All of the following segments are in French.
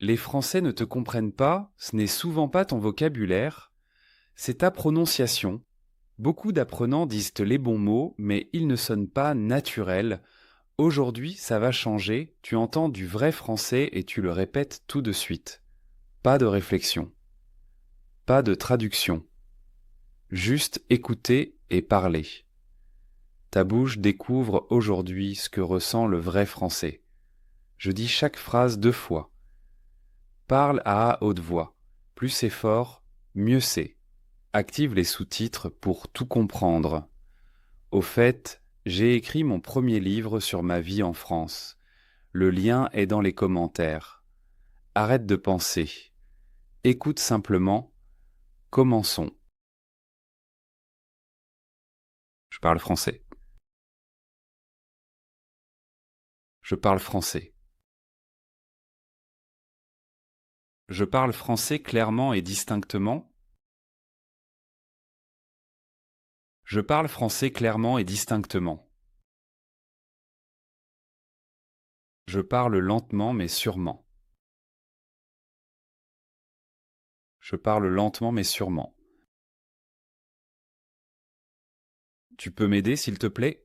Les Français ne te comprennent pas, ce n'est souvent pas ton vocabulaire, c'est ta prononciation. Beaucoup d'apprenants disent les bons mots, mais ils ne sonnent pas naturels. Aujourd'hui, ça va changer, tu entends du vrai français et tu le répètes tout de suite. Pas de réflexion, pas de traduction, juste écouter et parler. Ta bouche découvre aujourd'hui ce que ressent le vrai français. Je dis chaque phrase 2 fois. Parle à haute voix. Plus c'est fort, mieux c'est. Active les sous-titres pour tout comprendre. Au fait, j'ai écrit mon premier livre sur ma vie en France. Le lien est dans les commentaires. Arrête de penser. Écoute simplement. Commençons. Je parle français. Je parle français. Je parle français clairement et distinctement. Je parle français clairement et distinctement. Je parle lentement mais sûrement. Je parle lentement mais sûrement. Tu peux m'aider s'il te plaît?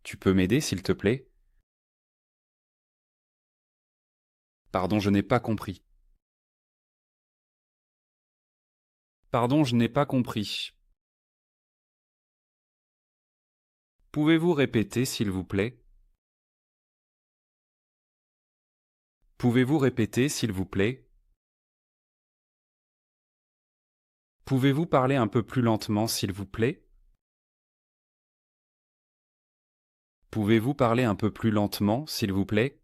Tu peux m'aider s'il te plaît? Pardon, je n'ai pas compris. Pardon, je n'ai pas compris. Pouvez-vous répéter s'il vous plaît? Pouvez-vous répéter s'il vous plaît? Pouvez-vous parler un peu plus lentement s'il vous plaît? Pouvez-vous parler un peu plus lentement s'il vous plaît?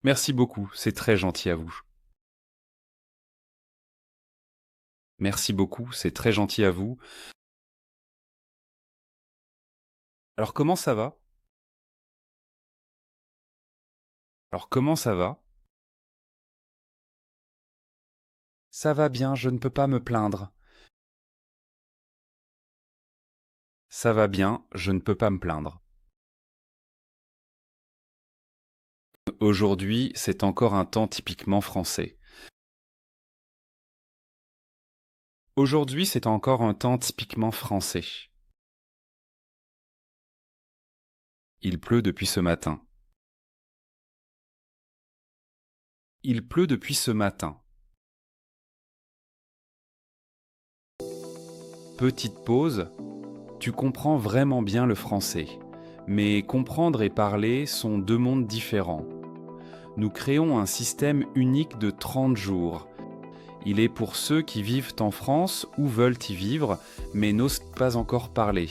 Merci beaucoup, c'est très gentil à vous. Merci beaucoup, c'est très gentil à vous. Alors comment ça va? Alors comment ça va? Ça va bien, je ne peux pas me plaindre. Ça va bien, je ne peux pas me plaindre. Aujourd'hui, c'est encore un temps typiquement français. Aujourd'hui, c'est encore un temps typiquement français. Il pleut depuis ce matin. Il pleut depuis ce matin. Petite pause. Tu comprends vraiment bien le français. Mais comprendre et parler sont 2 mondes différents. Nous créons un système unique de 30 jours. Il est pour ceux qui vivent en France ou veulent y vivre, mais n'osent pas encore parler.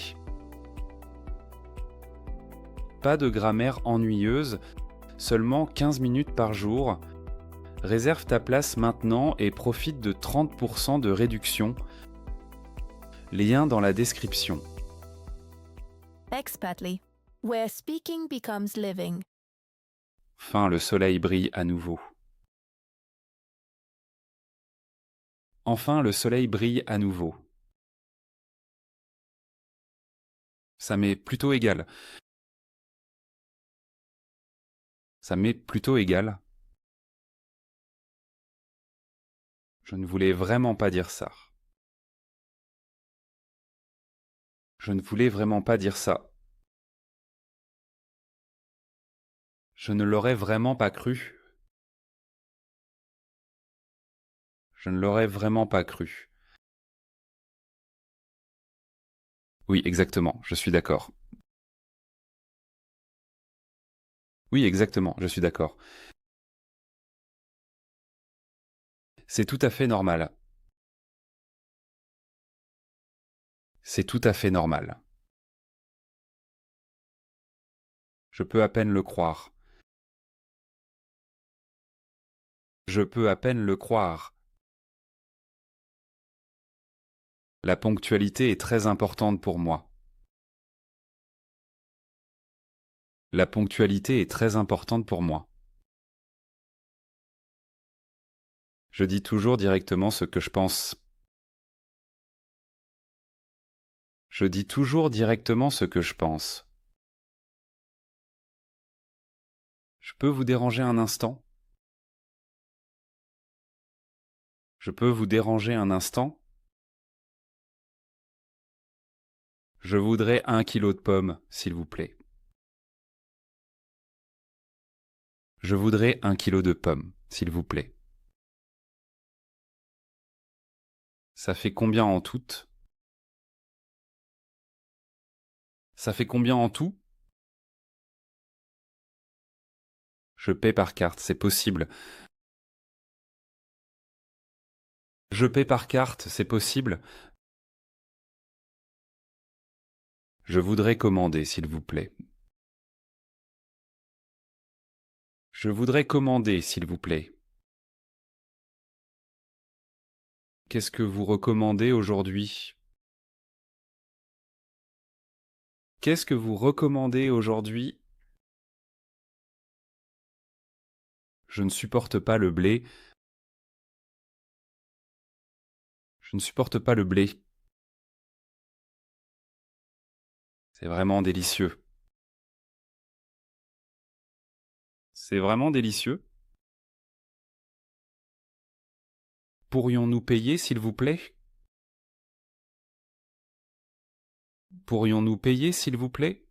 Pas de grammaire ennuyeuse, seulement 15 minutes par jour. Réserve ta place maintenant et profite de 30% de réduction. Lien dans la description. Expatly, where speaking becomes living. Enfin, le soleil brille à nouveau. Enfin, le soleil brille à nouveau. Ça m'est plutôt égal. Ça m'est plutôt égal. Je ne voulais vraiment pas dire ça. Je ne voulais vraiment pas dire ça. Je ne l'aurais vraiment pas cru. Je ne l'aurais vraiment pas cru. Oui, exactement, je suis d'accord. Oui, exactement, je suis d'accord. C'est tout à fait normal. C'est tout à fait normal. Je peux à peine le croire. Je peux à peine le croire. La ponctualité est très importante pour moi. La ponctualité est très importante pour moi. Je dis toujours directement ce que je pense. Je dis toujours directement ce que je pense. Je peux vous déranger un instant? Je peux vous déranger un instant? Je voudrais 1 kilo de pommes, s'il vous plaît. Je voudrais 1 kilo de pommes, s'il vous plaît. Ça fait combien en tout? Ça fait combien en tout? Je paie par carte, c'est possible. Je paie par carte, c'est possible. Je voudrais commander, s'il vous plaît. Je voudrais commander, s'il vous plaît. Qu'est-ce que vous recommandez aujourd'hui? Qu'est-ce que vous recommandez aujourd'hui? Je ne supporte pas le blé. Je ne supporte pas le blé. C'est vraiment délicieux. C'est vraiment délicieux. Pourrions-nous payer, s'il vous plaît? Pourrions-nous payer, s'il vous plaît?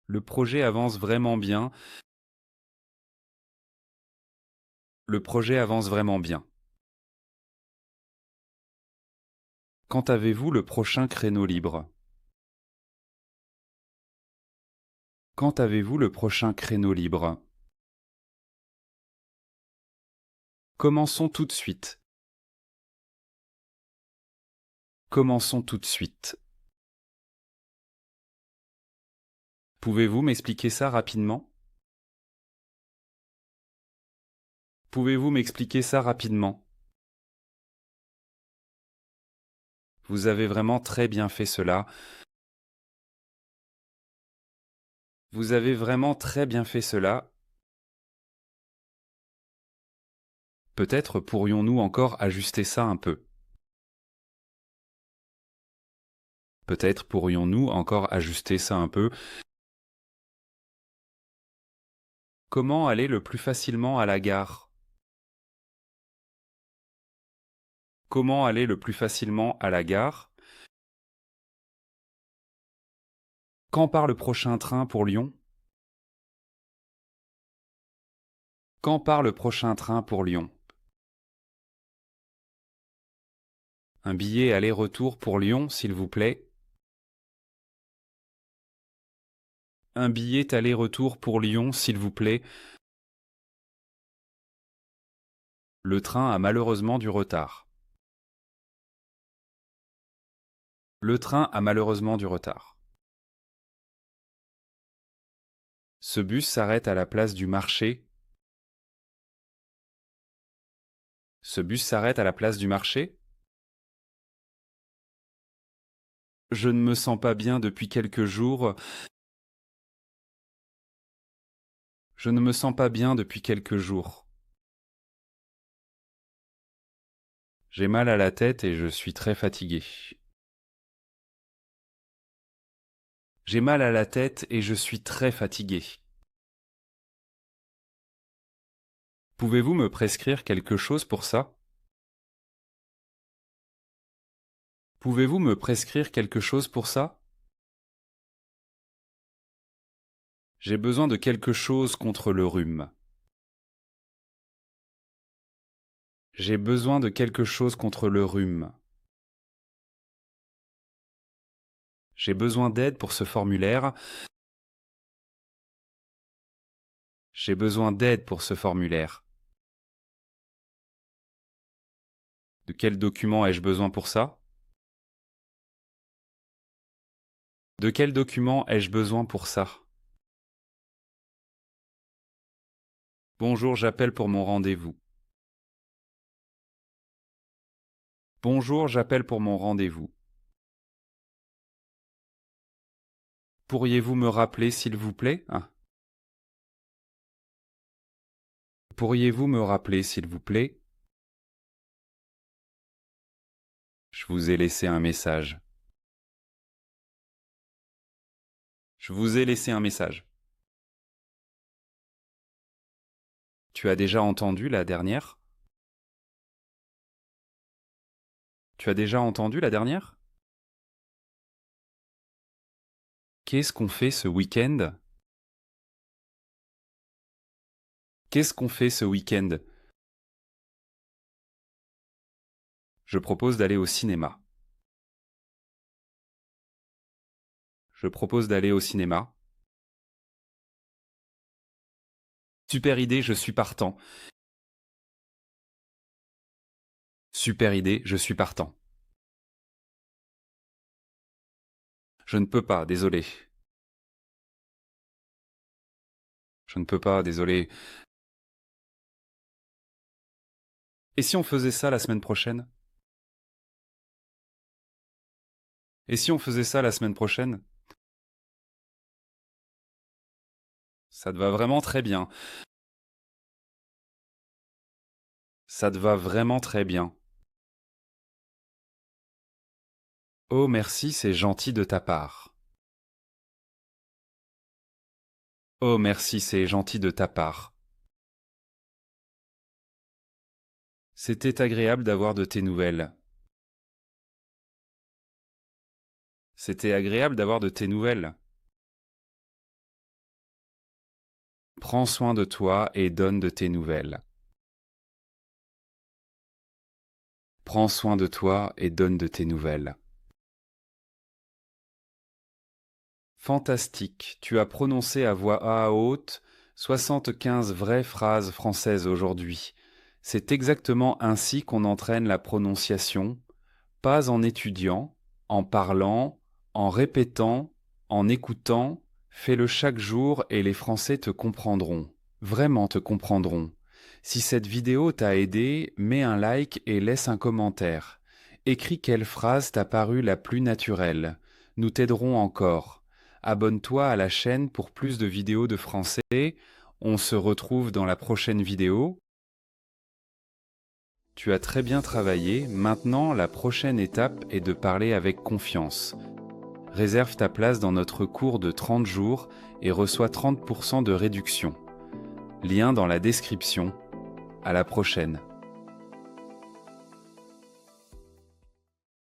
Le projet avance vraiment bien. Le projet avance vraiment bien. Quand avez-vous le prochain créneau libre? Quand avez-vous le prochain créneau libre? Commençons tout de suite. Commençons tout de suite. Pouvez-vous m'expliquer ça rapidement? Pouvez-vous m'expliquer ça rapidement? Vous avez vraiment très bien fait cela. Vous avez vraiment très bien fait cela. Peut-être pourrions-nous encore ajuster ça un peu. Peut-être pourrions-nous encore ajuster ça un peu. Comment aller le plus facilement à la gare? Comment aller le plus facilement à la gare? Quand part le prochain train pour Lyon? Quand part le prochain train pour Lyon? Un billet aller-retour pour Lyon, s'il vous plaît. Un billet aller-retour pour Lyon, s'il vous plaît. Le train a malheureusement du retard. Le train a malheureusement du retard. Ce bus s'arrête à la place du marché. Ce bus s'arrête à la place du marché? Je ne me sens pas bien depuis quelques jours. Je ne me sens pas bien depuis quelques jours. J'ai mal à la tête et je suis très fatigué. J'ai mal à la tête et je suis très fatigué. Pouvez-vous me prescrire quelque chose pour ça? Pouvez-vous me prescrire quelque chose pour ça? J'ai besoin de quelque chose contre le rhume. J'ai besoin de quelque chose contre le rhume. J'ai besoin d'aide pour ce formulaire. J'ai besoin d'aide pour ce formulaire. De quel document ai-je besoin pour ça? De quel document ai-je besoin pour ça? Bonjour, j'appelle pour mon rendez-vous. Bonjour, j'appelle pour mon rendez-vous. Pourriez-vous me rappeler, s'il vous plaît? Pourriez-vous me rappeler, s'il vous plaît? Je vous ai laissé un message. Je vous ai laissé un message. Tu as déjà entendu la dernière? Tu as déjà entendu la dernière? Qu'est-ce qu'on fait ce week-end? Qu'est-ce qu'on fait ce week-end? Je propose d'aller au cinéma. Je propose d'aller au cinéma. Super idée, je suis partant. Super idée, je suis partant. Je ne peux pas, désolé. Je ne peux pas, désolé. Et si on faisait ça la semaine prochaine? Et si on faisait ça la semaine prochaine? Ça te va vraiment très bien. Ça te va vraiment très bien. Oh merci, c'est gentil de ta part. Oh merci, c'est gentil de ta part. C'était agréable d'avoir de tes nouvelles. C'était agréable d'avoir de tes nouvelles. Prends soin de toi et donne de tes nouvelles. Prends soin de toi et donne de tes nouvelles. Fantastique, tu as prononcé à voix haute 75 vraies phrases françaises aujourd'hui. C'est exactement ainsi qu'on entraîne la prononciation, pas en étudiant, en parlant, en répétant, en écoutant. Fais-le chaque jour et les Français te comprendront, vraiment te comprendront. Si cette vidéo t'a aidé, mets un like et laisse un commentaire. Écris quelle phrase t'a paru la plus naturelle. Nous t'aiderons encore. Abonne-toi à la chaîne pour plus de vidéos de français. On se retrouve dans la prochaine vidéo. Tu as très bien travaillé, maintenant la prochaine étape est de parler avec confiance. Réserve ta place dans notre cours de 30 jours et reçois 30% de réduction. Lien dans la description. À la prochaine.